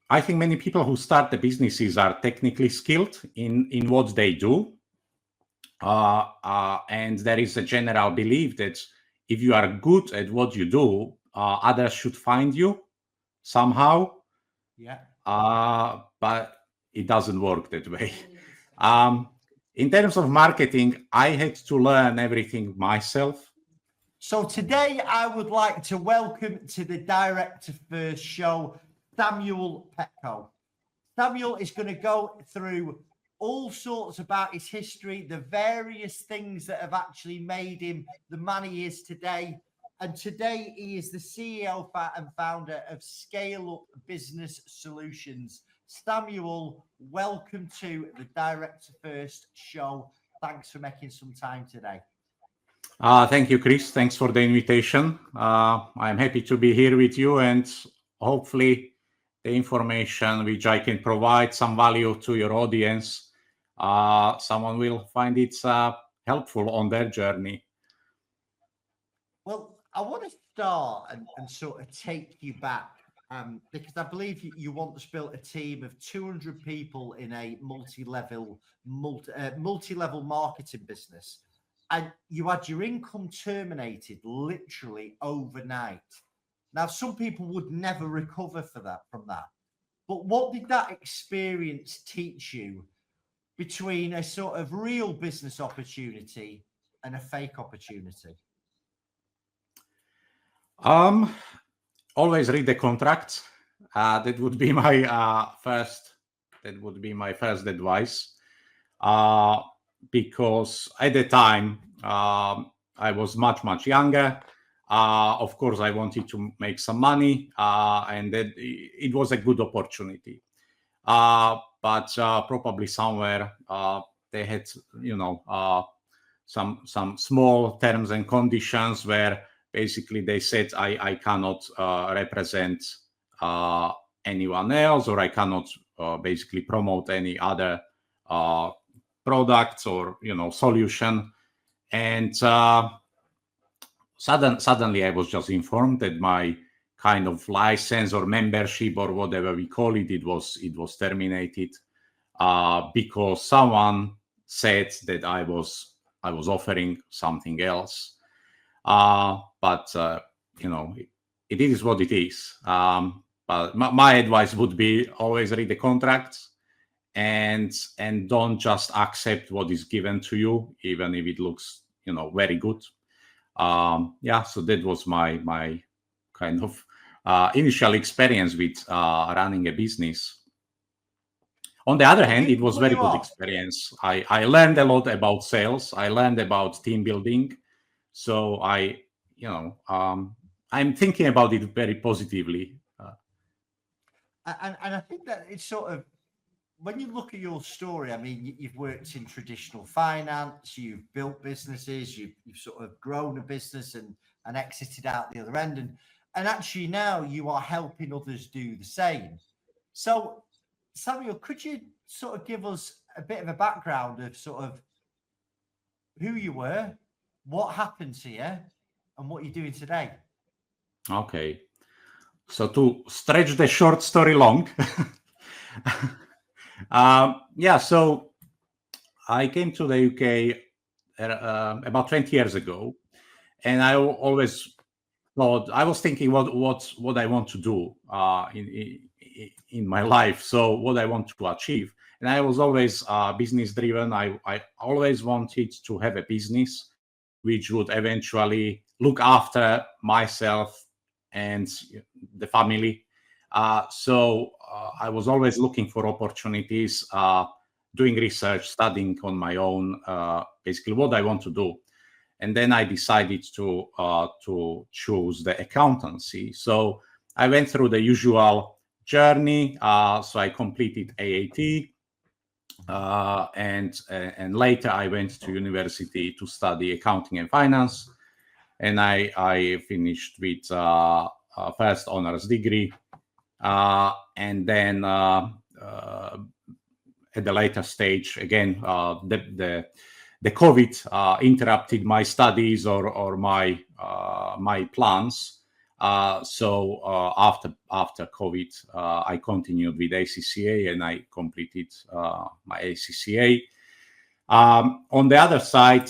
I think many people who start the businesses are technically skilled in what they do. And there is a general belief that if you are good at what you do, others should find you somehow. Yeah. But it doesn't work that way. In terms of marketing, I had to learn everything myself. So today I would like to welcome to the Director First show, Samuel Petko. Samuel is going to go through all sorts about his history, the various things that have actually made him the man he is today. And today he is the CEO and founder of Scale Up Business Solutions. Samuel, welcome to the Director First show. Thanks for making some time today. Thank you, Chris. Thanks for the invitation. I'm happy to be here with you, and hopefully the information which I can provide some value to your audience, someone will find it helpful on their journey. Well, I want to start and sort of take you back because I believe you once built a team of 200 people in a multi-level marketing business, and you had your income terminated literally overnight. Now, some people would never recover from that. But what did that experience teach you between a sort of real business opportunity and a fake opportunity? Always read the contracts. That would be my first advice. Because at the time I was much younger. Of course, I wanted to make some money, and that it was a good opportunity. But probably somewhere they had, some small terms and conditions where basically they said I cannot represent anyone else, or I cannot basically promote any other products or solution. And suddenly I was just informed that my kind of license or membership or whatever we call it, it was terminated because someone said that I was offering something else. But it is what it is. But my advice would be always read the contracts and don't just accept what is given to you, even if it looks very good. So that was my kind of initial experience with running a business. On the other hand, it was very good experience. I learned a lot about sales. I learned about team building. So I'm thinking about it very positively. And I think that it's sort of, when you look at your story, I mean, you've worked in traditional finance, you've built businesses, you've sort of grown a business and exited out the other end. And actually now you are helping others do the same. So, Samuel, could you sort of give us a bit of a background of sort of who you were, what happened to you, and what you're doing today? Okay. So to stretch the short story long, so I came to the UK about 20 years ago, and I always thought, I was thinking what I want to do in my life, so what I want to achieve. And I was always business driven. I always wanted to have a business which would eventually look after myself and the family. So I was always looking for opportunities, doing research, studying on my own, basically what I want to do. And then I decided to choose the accountancy. So I went through the usual journey. So I completed AAT, and later I went to university to study accounting and finance. And I finished with first honors degree, and then at the later stage, again, the COVID interrupted my studies or my plans. So after COVID, I continued with ACCA and I completed my ACCA. On the other side,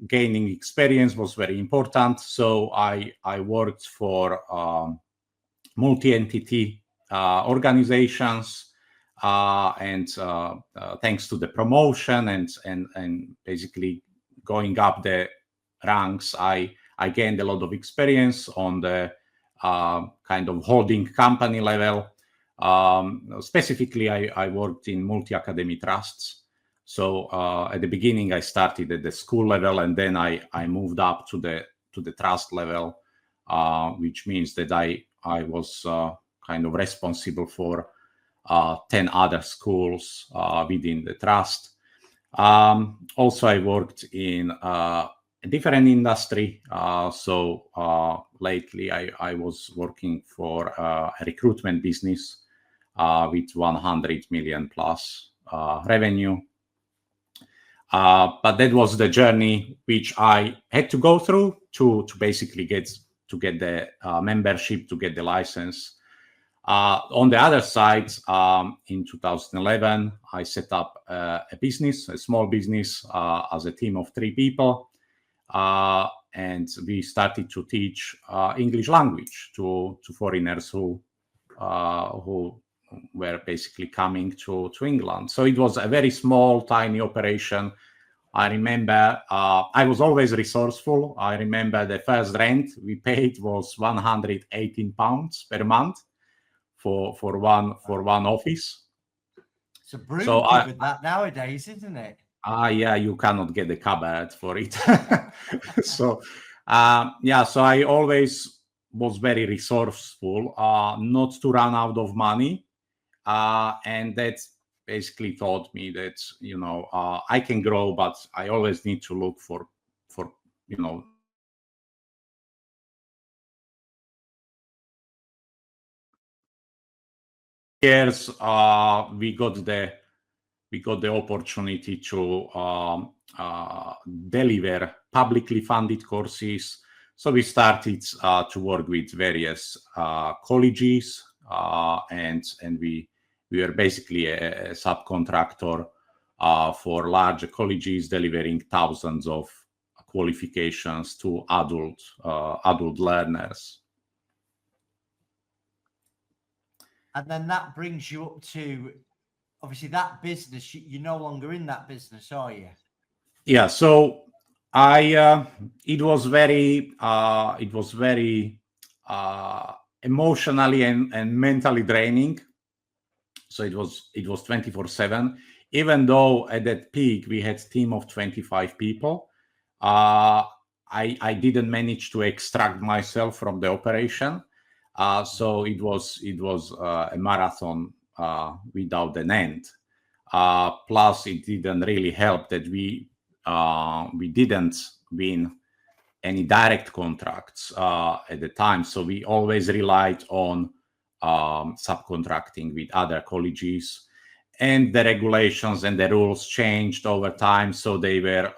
gaining experience was very important. So I worked for multi-entity organizations, and thanks to the promotion and basically going up the ranks, I gained a lot of experience on the kind of holding company level. Specifically, I worked in multi-academy trusts. So at the beginning, I started at the school level, and then I moved up to the trust level, which means that I was kind of responsible for 10 other schools within the trust. Also, I worked in a different industry. So lately, I was working for a recruitment business with 100 million plus revenue. But that was the journey which I had to go through to basically get the membership, to get the license. On the other side, in 2011, I set up a small business, as a team of 3 people. And we started to teach English language to foreigners who were basically coming to England. So it was a very small, tiny operation. I remember I was always resourceful. I remember the first rent we paid was £118 per month for one office. It's a broom cupboard that nowadays, isn't it? Yeah, you cannot get a cupboard for it. So so I always was very resourceful, not to run out of money, and that basically taught me that I can grow, but I always need to look for years. We got the opportunity to deliver publicly funded courses. So we started to work with various colleges, and we were basically a subcontractor for large colleges, delivering thousands of qualifications to adult learners. And then that brings you up to, obviously, that business. You're no longer in that business, are you? Yeah. So it was very emotionally and mentally draining. So it was 24/7. Even though at that peak we had a team of 25 people, I didn't manage to extract myself from the operation. So it was a marathon without an end. Plus, it didn't really help that we didn't win any direct contracts at the time. So we always relied on subcontracting with other colleges, and the regulations and the rules changed over time. So they were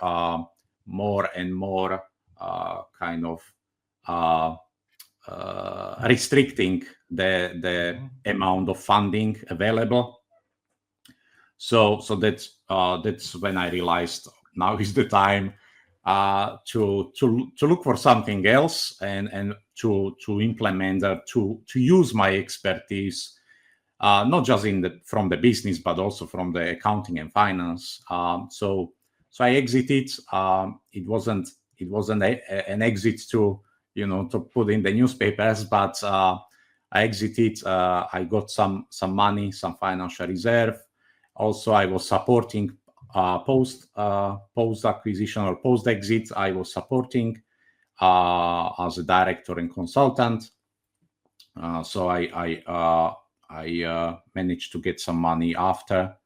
more and more kind of restricting the amount of funding available. So that's when I realized now is the time to look for something else and to implement to use my expertise, not just from the business but also from the accounting and finance. So I exited. It wasn't an exit to put in the newspapers, but I exited. I got some money, some financial reserve. Also, I was supporting post acquisition or post exit. I was supporting as a director and consultant. So I managed to get some money after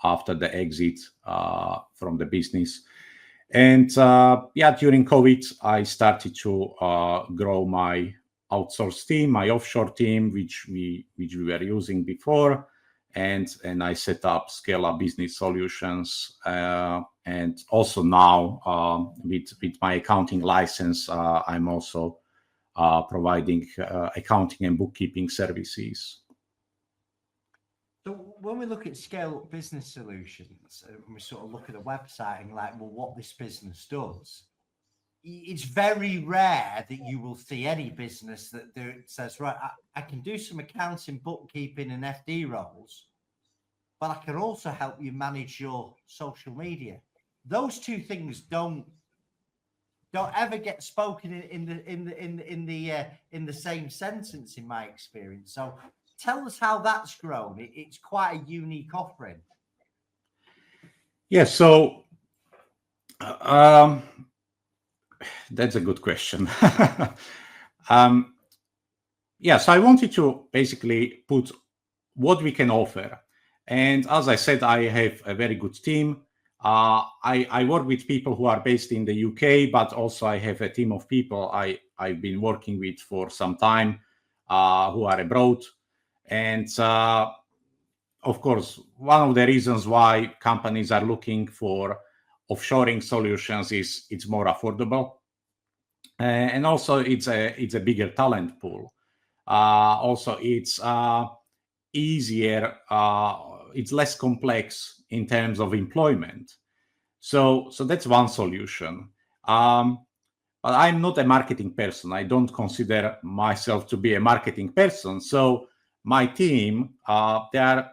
the exit from the business. And during COVID, I started to grow my outsource team, my offshore team, which we were using before. And I set up Scale Up Business Solutions. And also now with my accounting license, I'm also providing accounting and bookkeeping services. So when we look at scale-up business solutions, and we sort of look at the website and like, well, what this business does, it's very rare that you will see any business that says, right, I can do some accounting, bookkeeping, and FD roles, but I can also help you manage your social media. Those two things don't ever get spoken in the same sentence, in my experience. So tell us how that's grown. It's quite a unique offering. Yeah, so that's a good question. Yeah, so I wanted to basically put what we can offer. And as I said, I have a very good team. I work with people who are based in the UK, but also I have a team of people I've been working with for some time who are abroad. And of course, one of the reasons why companies are looking for offshoring solutions is it's more affordable. And also it's a bigger talent pool. Also, it's easier, it's less complex in terms of employment. So that's one solution. But I'm not a marketing person. I don't consider myself to be a marketing person. So my team, they are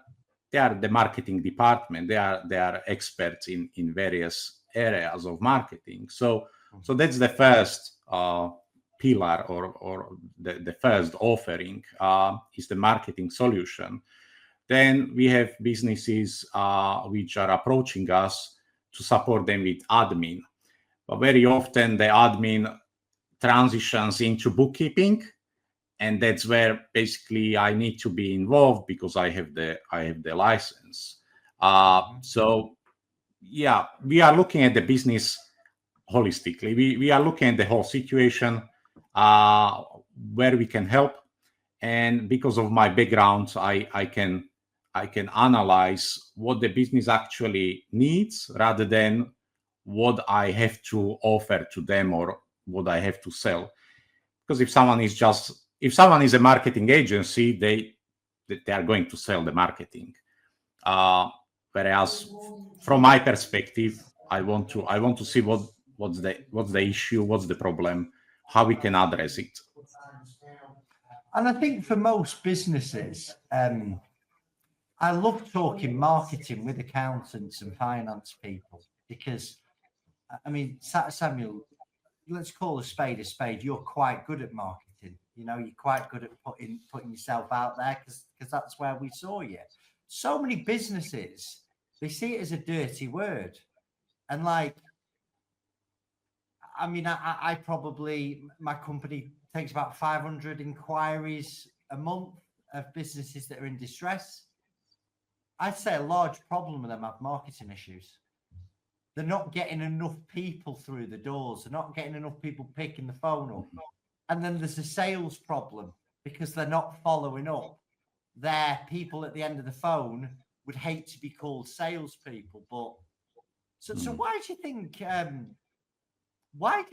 the marketing department. They are experts in various areas of marketing. So that's the first pillar or the first offering is the marketing solution. Then we have businesses which are approaching us to support them with admin. But very often the admin transitions into bookkeeping, and that's where basically I need to be involved because I have the license. So yeah, we are looking at the business holistically. We are looking at the whole situation, where we can help, and because of my background, I can analyze what the business actually needs rather than what I have to offer to them or what I have to sell. Because if someone is a marketing agency, they are going to sell the marketing. Whereas from my perspective, I want to see what's the issue, what's the problem, how we can address it. And I think for most businesses, I love talking marketing with accountants and finance people because, I mean, Samuel, let's call a spade a spade. You're quite good at marketing. You know, you're quite good at putting yourself out there because that's where we saw you. So many businesses, they see it as a dirty word. And like, I mean, I probably, my company takes about 500 inquiries a month of businesses that are in distress. I'd say a large problem with them have marketing issues. They're not getting enough people through the doors. They're not getting enough people picking the phone up. And then there's a sales problem because they're not following up. Their people at the end of the phone would hate to be called salespeople. But so why do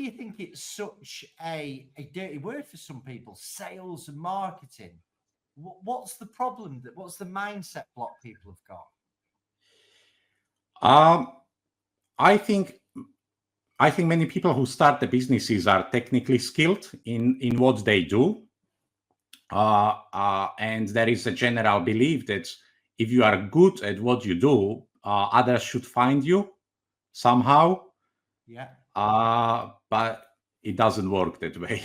you think it's such a dirty word for some people? Sales and marketing. What's the problem? What's the mindset block people have got? I think many people who start the businesses are technically skilled in what they do. And there is a general belief that if you are good at what you do, others should find you somehow. Yeah. But it doesn't work that way.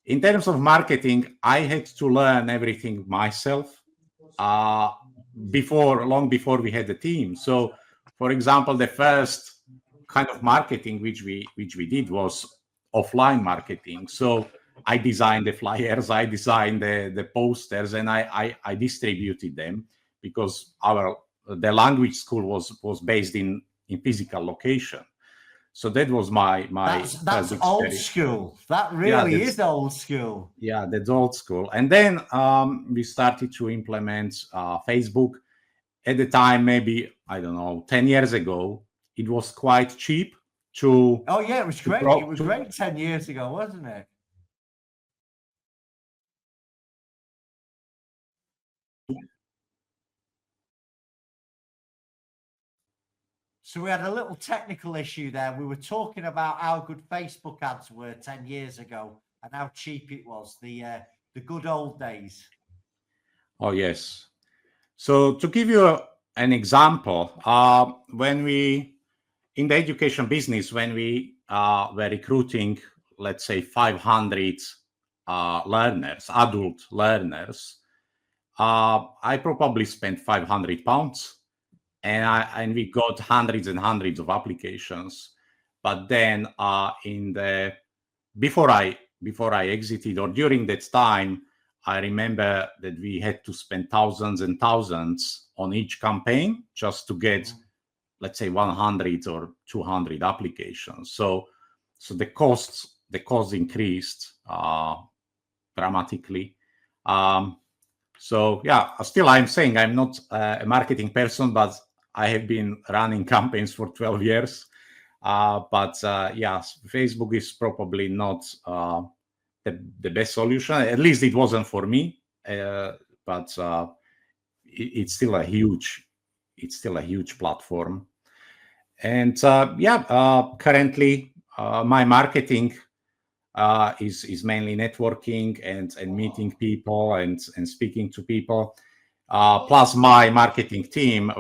In terms of marketing, I had to learn everything myself long before we had a team. So, for example, the first kind of marketing which we did was offline marketing. So I designed the flyers, I designed the posters, and I distributed them because the language school was based in physical location. So that was my that's old school. That really is old school. Yeah, that's old school. And then we started to implement Facebook. At the time, maybe, I don't know, 10 years ago, it was quite cheap to... Oh, yeah, it was great. It was great 10 years ago, wasn't it? So we had a little technical issue there. We were talking about how good Facebook ads were 10 years ago and how cheap it was, the good old days. Oh, yes. So to give you an example, when we, in the education business, when we were recruiting, let's say 500 learners, adult learners, I probably spent £500, and we got hundreds and hundreds of applications. But then before I exited, or during that time, I remember that we had to spend thousands and thousands on each campaign just to get, let's say, 100 or 200 applications. So the costs increased dramatically. So yeah, still I'm saying I'm not a marketing person, but I have been running campaigns for 12 years. But yes, Facebook is probably not the best solution. At least it wasn't for me. But it's still a huge platform. And currently my marketing is mainly networking and meeting people and speaking to people. Plus, my marketing team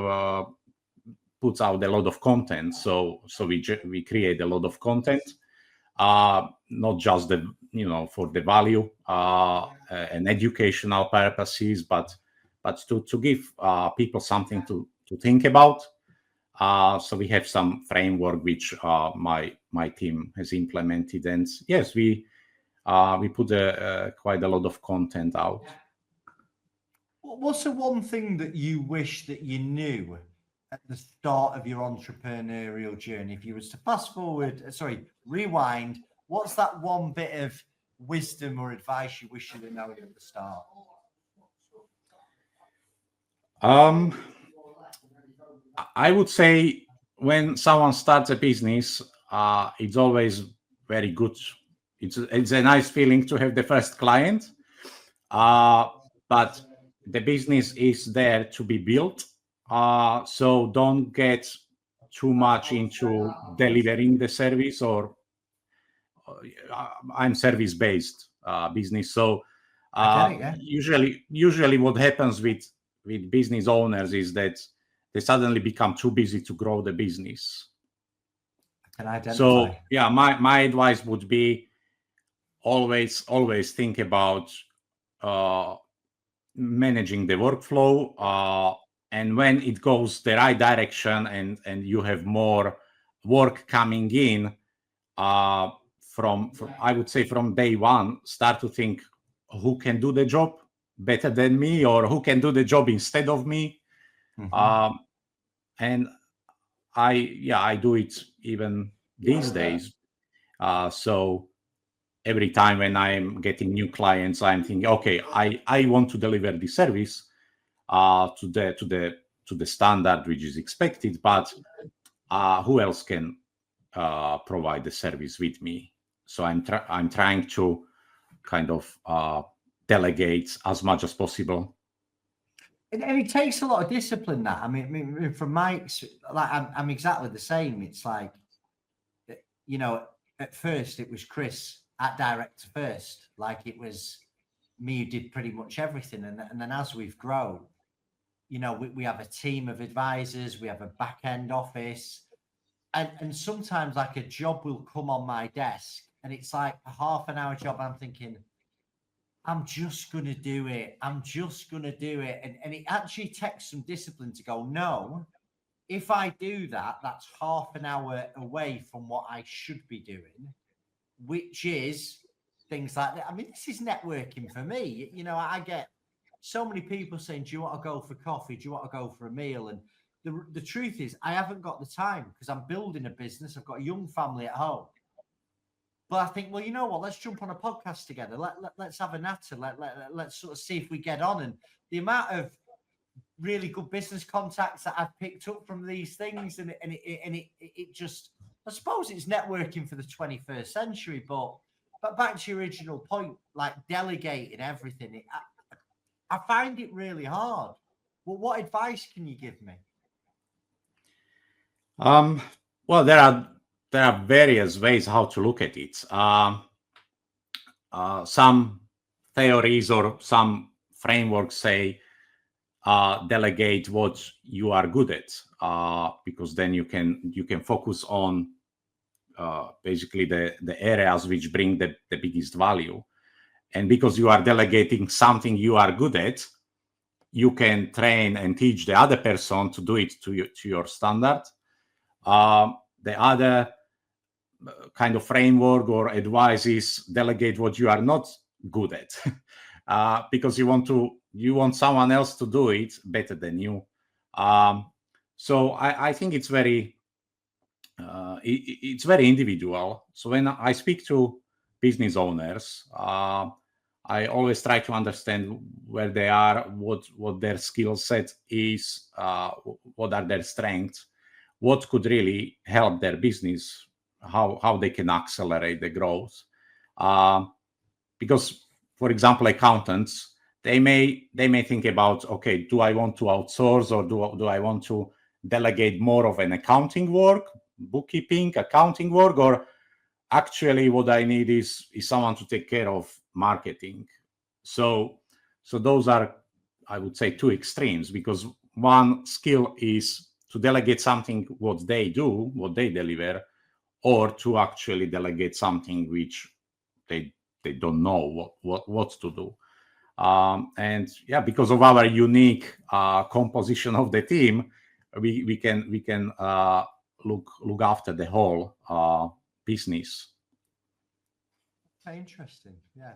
puts out a lot of content, so we create a lot of content, not just for the value and educational purposes, but to give people something to think about. So we have some framework which my team has implemented, and yes, we put quite a lot of content out. What's the one thing that you wish that you knew at the start of your entrepreneurial journey? If you was to rewind, what's that one bit of wisdom or advice you wish you'd known at the start? I would say when someone starts a business, it's always very good. It's a nice feeling to have the first client, but the business is there to be built. So don't get too much into delivering the service, or I'm service-based business. So usually what happens with business owners is that they suddenly become too busy to grow the business. So yeah, my advice would be always think about managing the workflow, and when it goes the right direction and you have more work coming in, from I would say from day one, start to think who can do the job better than me, or who can do the job instead of me. And I do it even these days. So every time when I'm getting new clients, I'm thinking, okay, I want to deliver the service to the standard which is expected, but who else can provide the service with me? So I'm trying to kind of delegate as much as possible. And it takes a lot of discipline. That I mean from my, like, I'm exactly the same. It's like, at first it was Chris at Director First, like it was me who did pretty much everything, and then as we've grown, we have a team of advisors, we have a back end office, and sometimes like a job will come on my desk and it's like a half an hour job. I'm thinking, I'm just going to do it. I'm just going to do it. And it actually takes some discipline to go, no, if I do that, that's half an hour away from what I should be doing, which is things like that. I mean, this is networking for me. I get so many people saying, do you want to go for coffee? Do you want to go for a meal? And the truth is, I haven't got the time because I'm building a business. I've got a young family at home. But I think, well, you know what? Let's jump on a podcast together. Let's have a natter. Let's sort of see if we get on. And the amount of really good business contacts that I've picked up from these things, and it just, I suppose it's networking for the 21st century. But back to your original point, like delegating everything. I find it really hard. Well, what advice can you give me? Well, there are various ways how to look at it. Some theories or some frameworks say delegate what you are good at, because then you can focus on basically the areas which bring the biggest value. And because you are delegating something you are good at, you can train and teach the other person to do it to your standard. The other kind of framework or advice is delegate what you are not good at, because you want someone else to do it better than you. So I think it's very individual. So when I speak to business owners, I always try to understand where they are, what their skill set is, what are their strengths, what could really help their business, how they can accelerate the growth. Because, for example, accountants, they may think about, okay, do I want to outsource, or do I want to delegate more of an accounting work, bookkeeping, accounting work, or actually what I need is someone to take care of marketing. So those are, I would say, two extremes, because one skill is to delegate something what they do, what they deliver, or to actually delegate something which they don't know what to do. And yeah, because of our unique composition of the team, we can look after the whole business. Interesting. Yeah.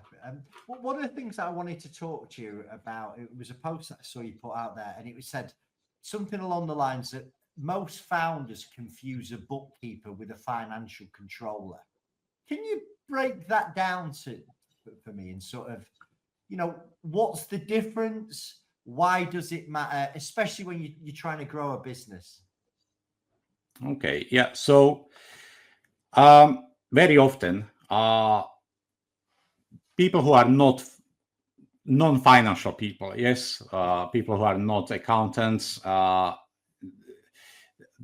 One of the things that I wanted to talk to you about, it was a post that I saw you put out there, and it was said something along the lines that most founders confuse a bookkeeper with a financial controller. Can you break that down for me and sort of, what's the difference? Why does it matter, especially when you're trying to grow a business? Okay. Yeah. So very often, people who are not non-financial people, yes, people who are not accountants,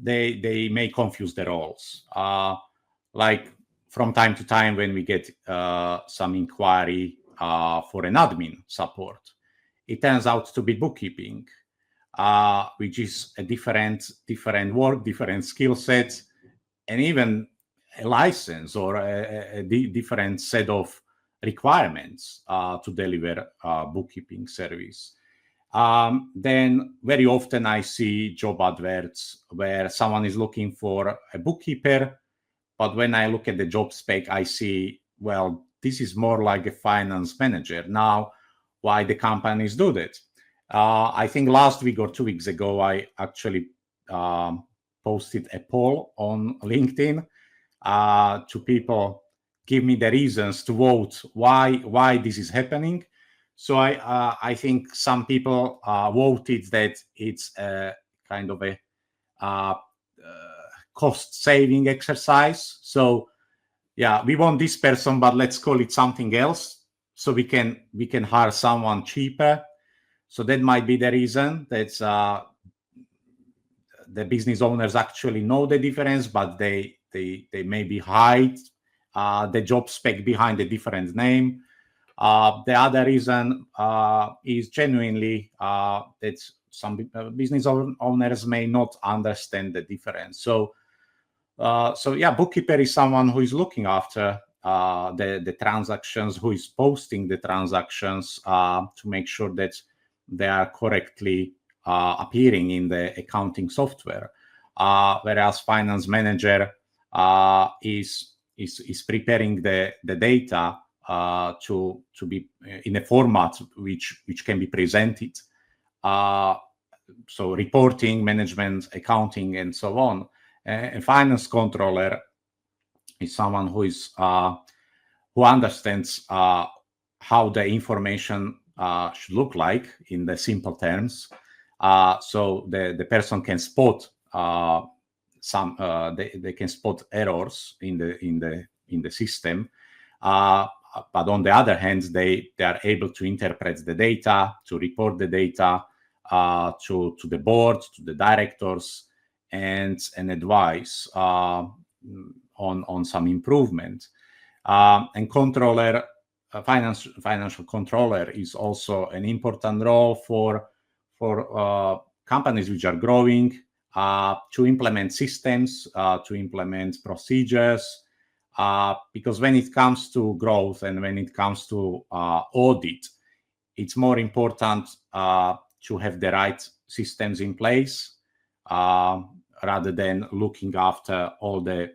they may confuse the roles. Like from time to time when we get some inquiry for an admin support, it turns out to be bookkeeping, which is a different work, different skill sets, and even a license or a different set of requirements to deliver bookkeeping service. Then very often I see job adverts where someone is looking for a bookkeeper, but when I look at the job spec, I see, well, this is more like a finance manager. Now, why the companies do that? I think last week or 2 weeks ago, I actually posted a poll on LinkedIn to people, give me the reasons to vote why this is happening. So I think some people voted that it's a kind of a cost saving exercise. So yeah, we want this person, but let's call it something else, so we can hire someone cheaper. So that might be the reason that the business owners actually know the difference, but they maybe hide the job spec behind a different name. The other reason is genuinely that some business owners may not understand the difference. So yeah, bookkeeper is someone who is looking after the transactions, who is posting the transactions to make sure that they are correctly appearing in the accounting software. Whereas finance manager is preparing the data to be in a format which can be presented. So reporting, management, accounting, and so on. A finance controller is someone who understands how the information should look like in the simple terms. So the person can spot they can spot errors in the system. but on the other hand, they are able to interpret the data, to report the data to the board, to the directors, and advise on some improvement. And controller, financial controller is also an important role for companies which are growing, to implement systems, to implement procedures, because when it comes to growth and when it comes to audit, it's more important to have the right systems in place rather than looking after all the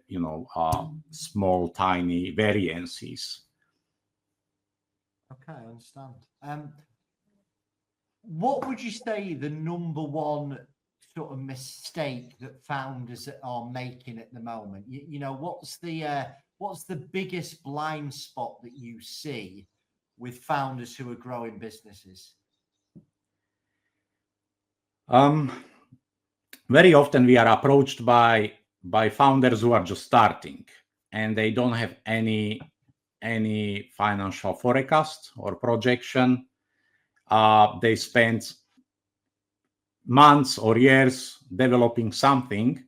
small, tiny variances. Okay, I understand. What would you say the number one sort of mistake that founders are making at the moment? What's the biggest blind spot that you see with founders who are growing businesses? Very often we are approached by founders who are just starting and they don't have any financial forecast or projection. They spend months or years developing something,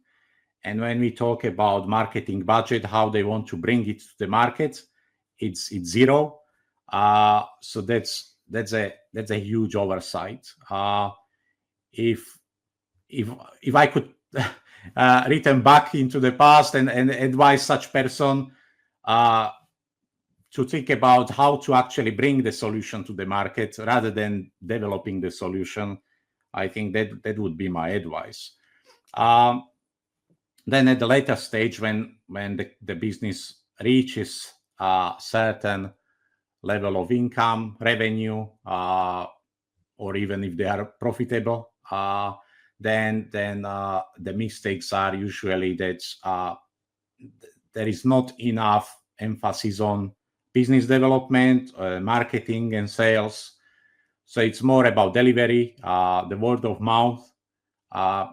and when we talk about marketing budget, how they want to bring it to the market, it's zero. So that's a huge oversight. If I could return back into the past and advise such person to think about how to actually bring the solution to the market rather than developing the solution, I think that would be my advice. Then at the later stage, when the business reaches a certain level of income, revenue, or even if they are profitable, then the mistakes are usually that there is not enough emphasis on business development, marketing, and sales. So it's more about delivery, the word of mouth.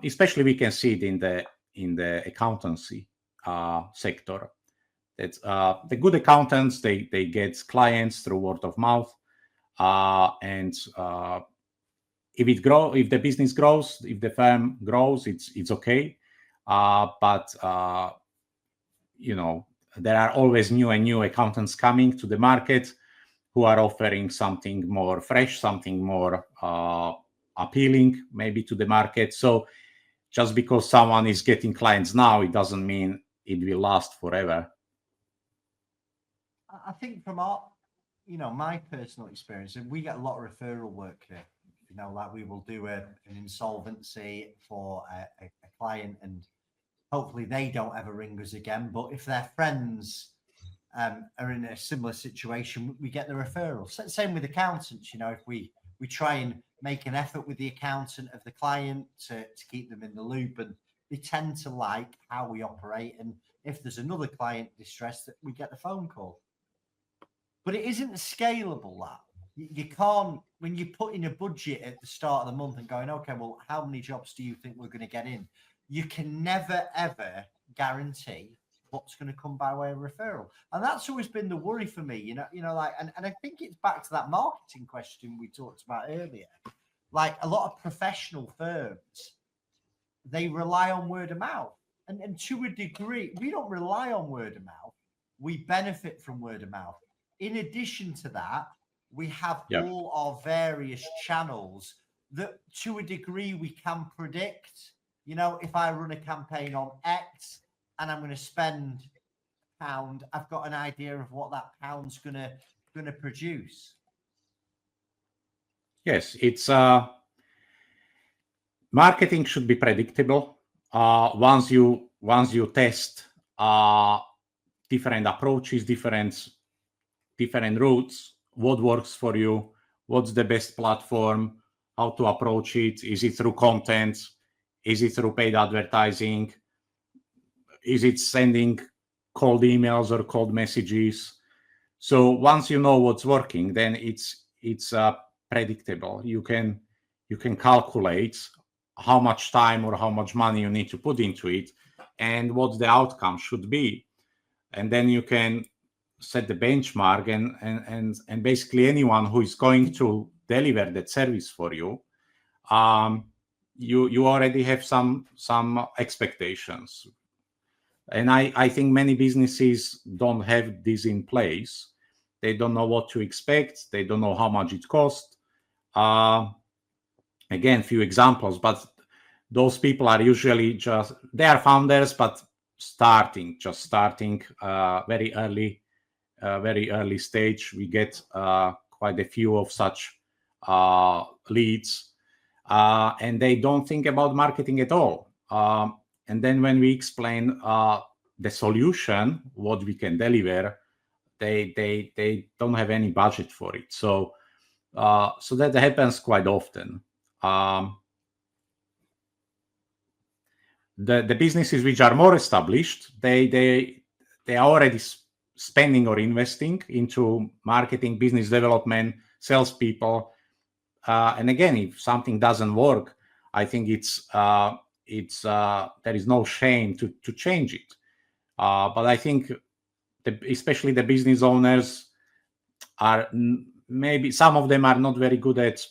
Especially we can see it in the accountancy sector. It's the good accountants, they get clients through word of mouth, and if the business grows, if the firm grows, it's okay. But there are always new and new accountants coming to the market who are offering something more fresh, something more appealing maybe to the market. So just because someone is getting clients now, it doesn't mean it will last forever. I think from my personal experience, and we get a lot of referral work here. Like we will do an insolvency for a client, and hopefully they don't ever ring us again. But if their friends are in a similar situation, we get the referrals. Same with accountants. If we try and make an effort with the accountant of the client to keep them in the loop, and they tend to like how we operate. And if there's another client distressed, that we get the phone call. But it isn't scalable, that. You can't, when you put in a budget at the start of the month and going, okay, well, how many jobs do you think we're going to get in? You can never, ever guarantee what's going to come by way of referral. And that's always been the worry for me, and I think it's back to that marketing question we talked about earlier. Like a lot of professional firms, they rely on word of mouth. And to a degree, we don't rely on word of mouth. We benefit from word of mouth. In addition to that, we have all our various channels that to a degree we can predict. If I run a campaign on X and I'm going to spend £1, I've got an idea of what that pound's going to produce. Yes, it's marketing should be predictable. Once you test different approaches, different routes, what works for you, what's the best platform, how to approach it, is it through content, is it through paid advertising, is it sending cold emails or cold messages? So once you know what's working, then it's predictable. You can calculate how much time or how much money you need to put into it and what the outcome should be, and then you can set the benchmark, and basically anyone who is going to deliver that service for you, you already have some expectations. And I think many businesses don't have this in place. They don't know what to expect. They don't know how much it costs. Again, few examples, but those people are usually they are founders, but just starting very early stage. We get quite a few of such leads, and they don't think about marketing at all. And then when we explain the solution, what we can deliver, they don't have any budget for it. So that happens quite often. The businesses which are more established, they are already spending or investing into marketing, business development, salespeople. And again, if something doesn't work, I think there is no shame to change it. But I think especially the business owners are, maybe some of them are not very good at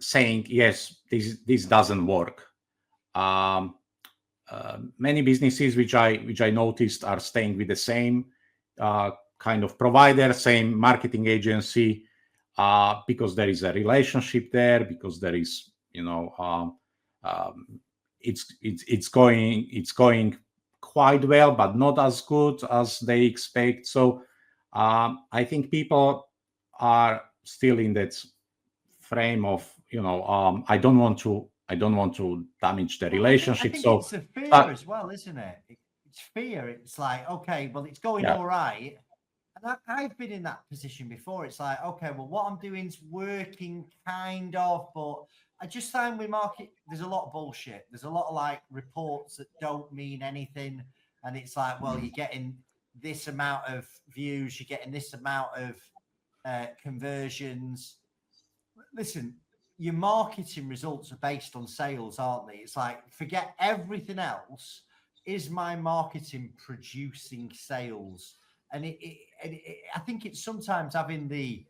saying, yes, this doesn't work. Many businesses which I noticed are staying with the same kind of provider, same marketing agency, because there is a relationship there, because there is, it's going quite well, but not as good as they expect. So I think people are still in that frame of, I don't want to damage the relationship. I think so it's a fear as well, isn't it? It's fear. It's like, okay, well, it's going all right. And I've been in that position before. It's like, okay, well, what I'm doing is working kind of, but I just find with market, there's a lot of bullshit. There's a lot of like reports that don't mean anything. And it's like, well, you're getting this amount of views, you're getting this amount of conversions. Listen, your marketing results are based on sales, aren't they? It's like, forget everything else. Is my marketing producing sales? And I think it's sometimes having the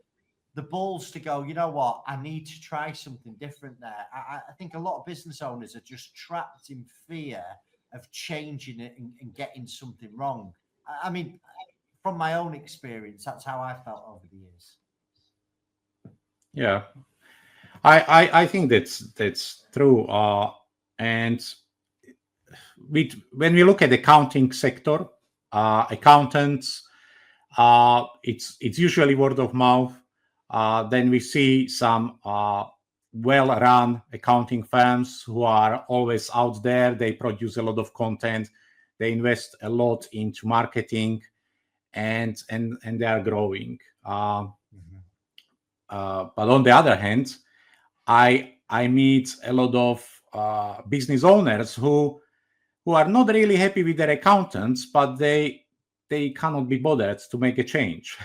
balls to go, you know what, I need to try something different there. I think a lot of business owners are just trapped in fear of changing it and getting something wrong. I mean, from my own experience, that's how I felt over the years. Yeah, I think that's true. And when we look at the accounting sector, accountants, it's usually word of mouth. Then we see some well-run accounting firms who are always out there. They produce a lot of content. They invest a lot into marketing, and they are growing. But on the other hand, I meet a lot of business owners who are not really happy with their accountants, but they cannot be bothered to make a change.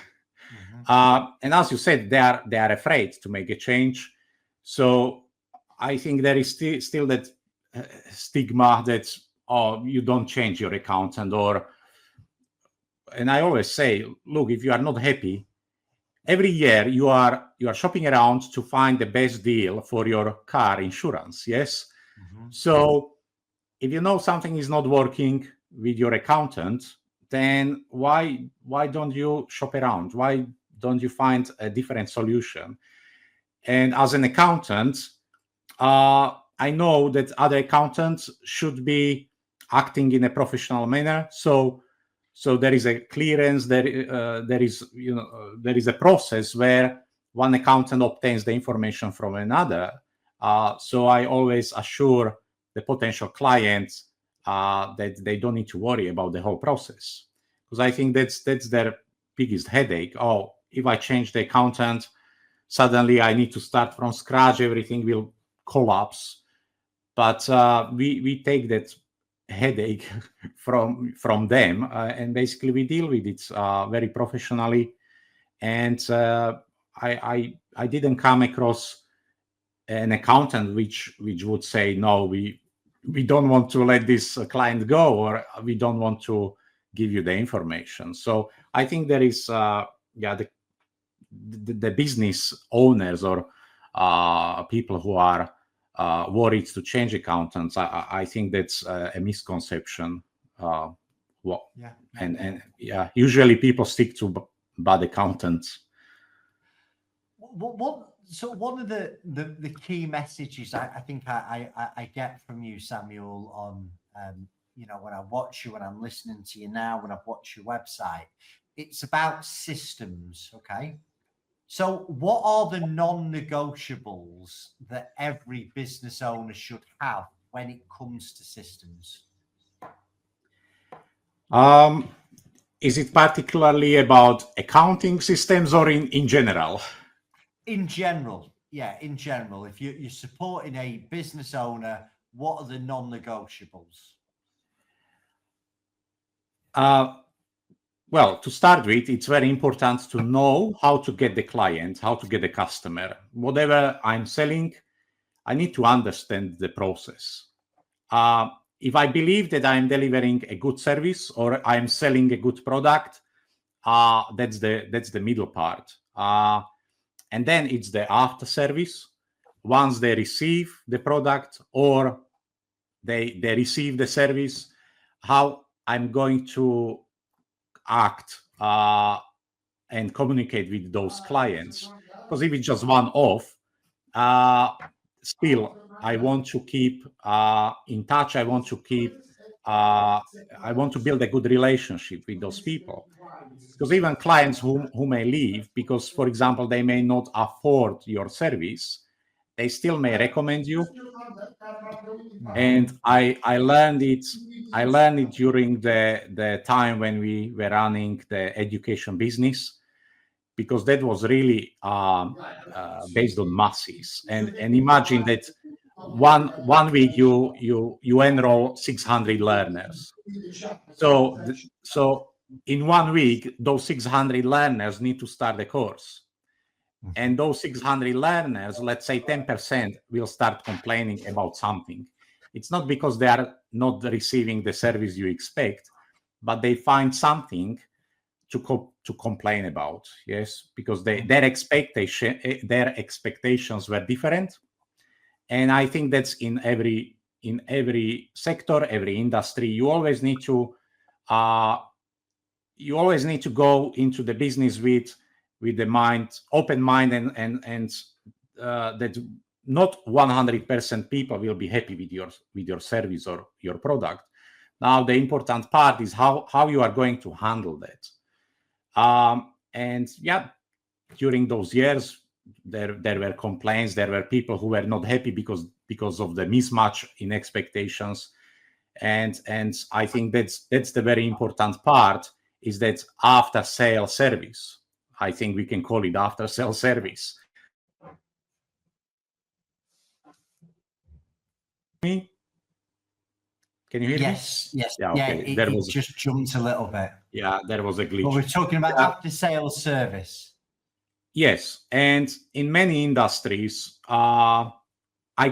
And as you said, they are afraid to make a change. So I think there is still that stigma that, oh, you don't change your accountant. And I always say, look, if you are not happy, every year you are shopping around to find the best deal for your car insurance. Yes. So if you know something is not working with your accountant, then why don't you shop around? Why don't you find a different solution? And as an accountant, I know that other accountants should be acting in a professional manner. So there is a clearance. There is a process where one accountant obtains the information from another. So I always assure the potential clients that they don't need to worry about the whole process, because I think that's their biggest headache. Oh, if I change the accountant, suddenly I need to start from scratch. Everything will collapse. But we take that headache from them, and basically we deal with it very professionally. And I didn't come across an accountant which would say, no, we don't want to let this client go, or we don't want to give you the information. So I think there is the business owners or people who are worried to change accountants. I think that's a misconception. Usually people stick to bad accountants. So one of the key messages I think I get from you, Samuel, on when I watch you, when I'm listening to you now, when I've watched your website, it's about systems. Okay, so what are the non-negotiables that every business owner should have when it comes to systems? Is it particularly about accounting systems or in general? In general, yeah, in general. If you're supporting a business owner, what are the non-negotiables? Well, to start with, it's very important to know how to get the client, how to get the customer. Whatever I'm selling, I need to understand the process. If I believe that I'm delivering a good service or I'm selling a good product, that's the middle part. And then it's the after service. Once they receive the product or they receive the service, how I'm going to act and communicate with those clients. Because if it's just one-off, still I want to keep in touch. I want to build a good relationship with those people. Because even clients who may leave because, for example, they may not afford your service, they still may recommend you. And I learned it during the time when we were running the education business, because that was really based on masses. And imagine that one week you enroll 600 learners. So in 1 week, those 600 learners need to start the course. And those 600 learners, let's say 10% will start complaining about something. It's not because they are not receiving the service you expect, but they find something to complain about. Yes, because their expectations were different. And I think that's in every sector, every industry. You always need to go into the business with the open mind, and that not 100% people will be happy with your service or your product. Now the important part is how you are going to handle that. And during those years there were complaints. There were people who were not happy because of the mismatch in expectations. And I think that's the very important part, is that after sale service. I think we can call it after sale service. Me? Can you hear me? Yes. Yeah, okay. It just jumped a little bit. Yeah, there was a glitch. But we're talking about after sales service. Yes, and in many industries, I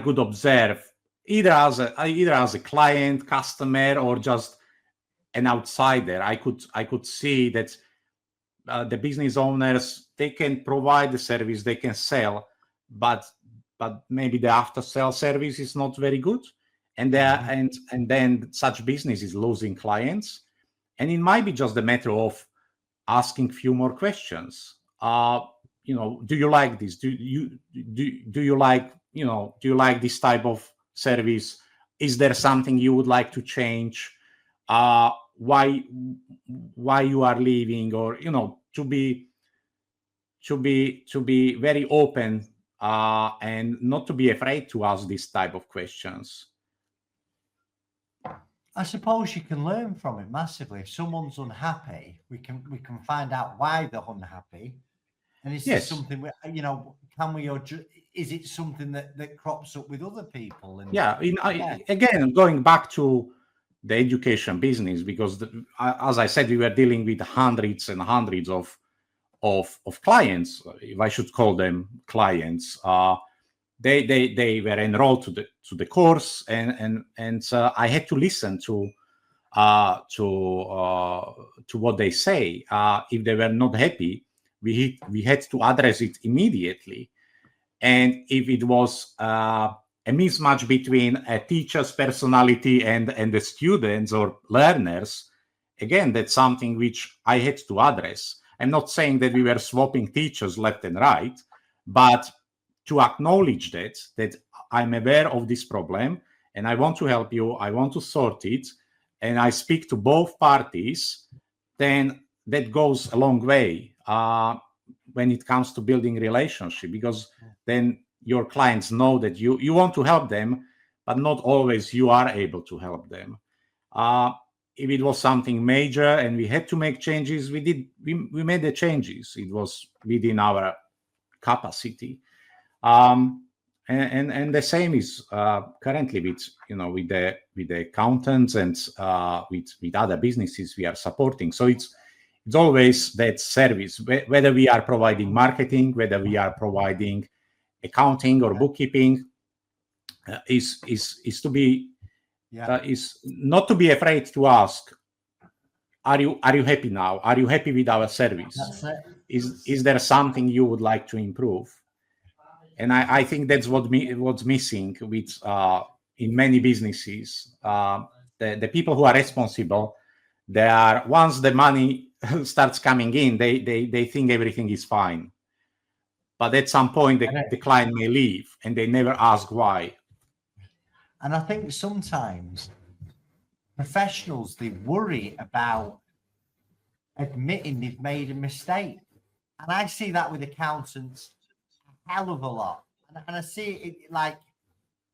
could observe either as a client, customer, or just an outsider. I could see that the business owners, they can provide the service, they can sell, but maybe the after sale service is not very good, and then such business is losing clients. And it might be just a matter of asking few more questions. Do you like this? Do you like this type of service? Is there something you would like to change? Why you are leaving? Or to be very open and not to be afraid to ask this type of questions. I suppose you can learn from it massively. If someone's unhappy, we can find out why they're unhappy. And is this something can we, or is it something that crops up with other people? And again, going back to the education business, because as I said, we were dealing with hundreds and hundreds of clients, if I should call them clients. They were enrolled to the course, and I had to listen to to what they say. If they were not happy, we had to address it immediately. And if it was a mismatch between a teacher's personality and the students or learners, again, that's something which I had to address. I'm not saying that we were swapping teachers left and right, but to acknowledge that I'm aware of this problem and I want to help you, I want to sort it, and I speak to both parties, then that goes a long way when it comes to building relationship, because then your clients know that you want to help them, but not always you are able to help them. If it was something major and we had to make changes, we made the changes. It was within our capacity. And the same is currently with the accountants and with other businesses we are supporting. So it's always that service, whether we are providing marketing, whether we are providing accounting or bookkeeping, is not to be afraid to ask, are you happy now? Are you happy with our service? Is there something you would like to improve? And I think that's what's missing with in many businesses. The people who are responsible, they are, once the money starts coming in, they think everything is fine. But at some point, the client may leave, and they never ask why. And I think sometimes professionals, they worry about admitting they've made a mistake. And I see that with accountants a hell of a lot. And I see it like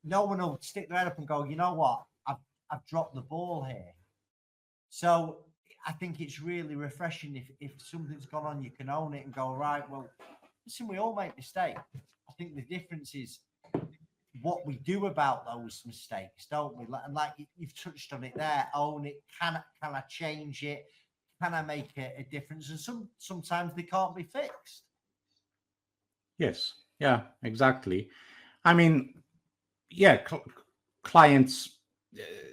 no one will stick their head up and go, you know what, I've dropped the ball here. So I think it's really refreshing if something's gone on, you can own it and go, right, well, listen, we all make mistakes. I think the difference is what we do about those mistakes, don't we? And like you've touched on it there, own it. Can I change it? Can I make a difference? And sometimes they can't be fixed. Yes. Yeah, exactly. I mean, yeah, clients,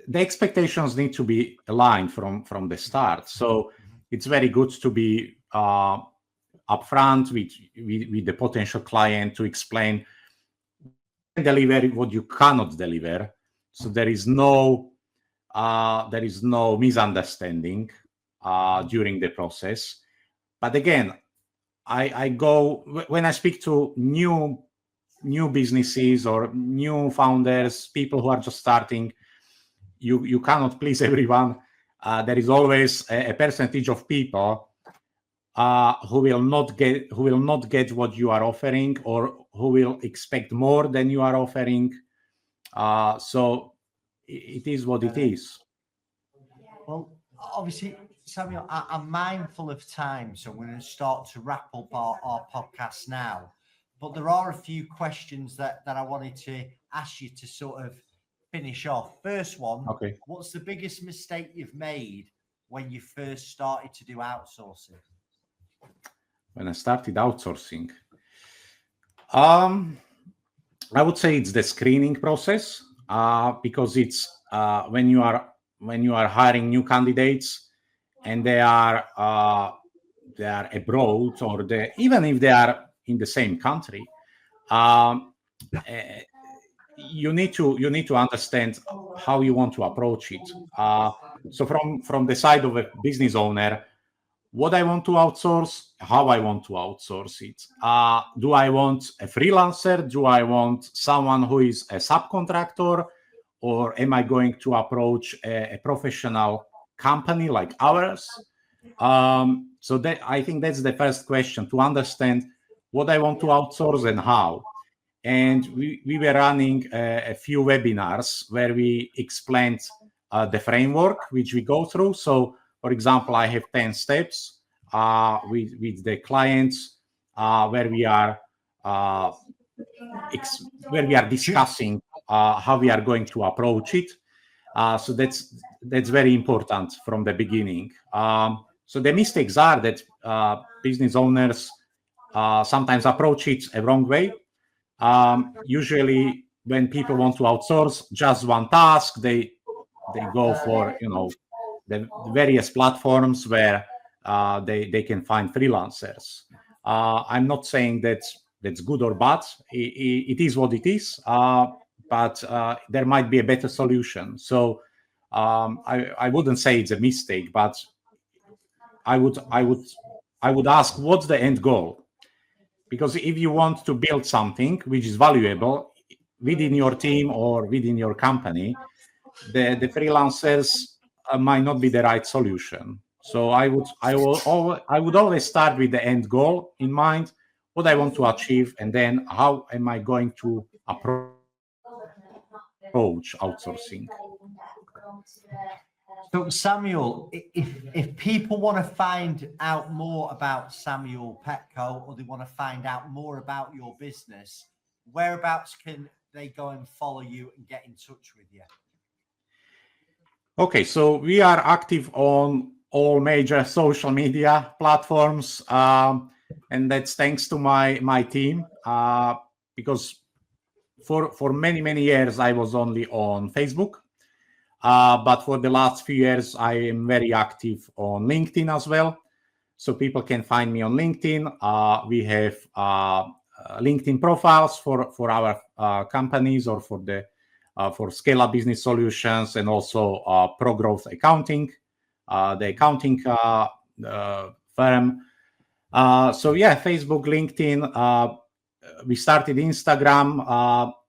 the expectations need to be aligned from the start. So it's very good to be upfront with the potential client to explain deliver what you cannot deliver. So there is no misunderstanding during the process. But again, I go when I speak to new businesses or new founders, people who are just starting. You cannot please everyone. There is always a percentage of people who will not get what you are offering, or who will expect more than you are offering. So it is what it is. Well, obviously, Samuel, I'm mindful of time, so I'm going to start to wrap up our podcast now. But there are a few questions that I wanted to ask you to sort of finish off. First one, okay. What's the biggest mistake you've made when you first started to do outsourcing? When I started outsourcing, I would say it's the screening process, because it's when you are hiring new candidates and they are abroad, or even if they are in the same country, you need to understand how you want to approach it. So from the side of a business owner, what I want to outsource, how I want to outsource it. Do I want a freelancer? Do I want someone who is a subcontractor? Or am I going to approach a professional company like ours? So that, I think that's the first question, to understand what I want to outsource and how. And we were running a few webinars where we explained the framework which we go through. So, for example, I have 10 steps with the clients where we are discussing how we are going to approach it. So that's very important from the beginning. So the mistakes are that business owners sometimes approach it a wrong way. Usually, when people want to outsource just one task, they go for the various platforms where they can find freelancers. I'm not saying that's good or bad. It is what it is, but there might be a better solution. So I wouldn't say it's a mistake, but I would ask, what's the end goal? Because if you want to build something which is valuable within your team or within your company, the freelancers might not be the right solution. So I would always start with the end goal in mind, what I want to achieve, and then how am I going to approach outsourcing. So Samuel, if people want to find out more about Samuel Petko, or they want to find out more about your business, whereabouts can they go and follow you and get in touch with you? Okay, so we are active on all major social media platforms, and that's thanks to my team, because for many years I was only on Facebook. But for the last few years, I am very active on LinkedIn as well. So people can find me on LinkedIn. We have LinkedIn profiles for our companies, or for Scale-Up Business Solutions, and also Pro Growth Accounting, the accounting firm. So yeah, Facebook, LinkedIn. We started Instagram.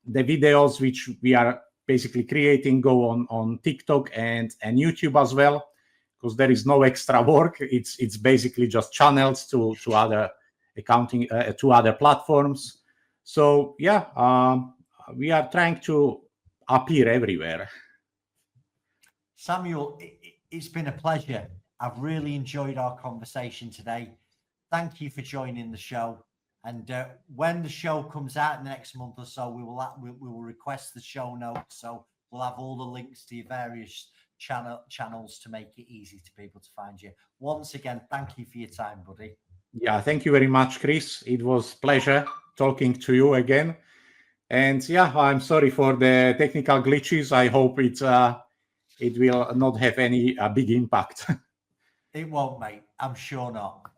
The videos which we are basically creating go on TikTok and YouTube as well, because there is no extra work. It's basically just channels to other accounting to other platforms. So yeah, we are trying to appear everywhere. Samuel, it's been a pleasure. I've really enjoyed our conversation today. Thank you for joining the show. And when the show comes out in the next month or so, we will request the show notes. So we'll have all the links to your various channels to make it easy to people to find you. Once again, thank you for your time, buddy. Yeah, thank you very much, Chris. It was a pleasure talking to you again. And yeah, I'm sorry for the technical glitches. I hope it will not have any big impact. It won't, mate. I'm sure not.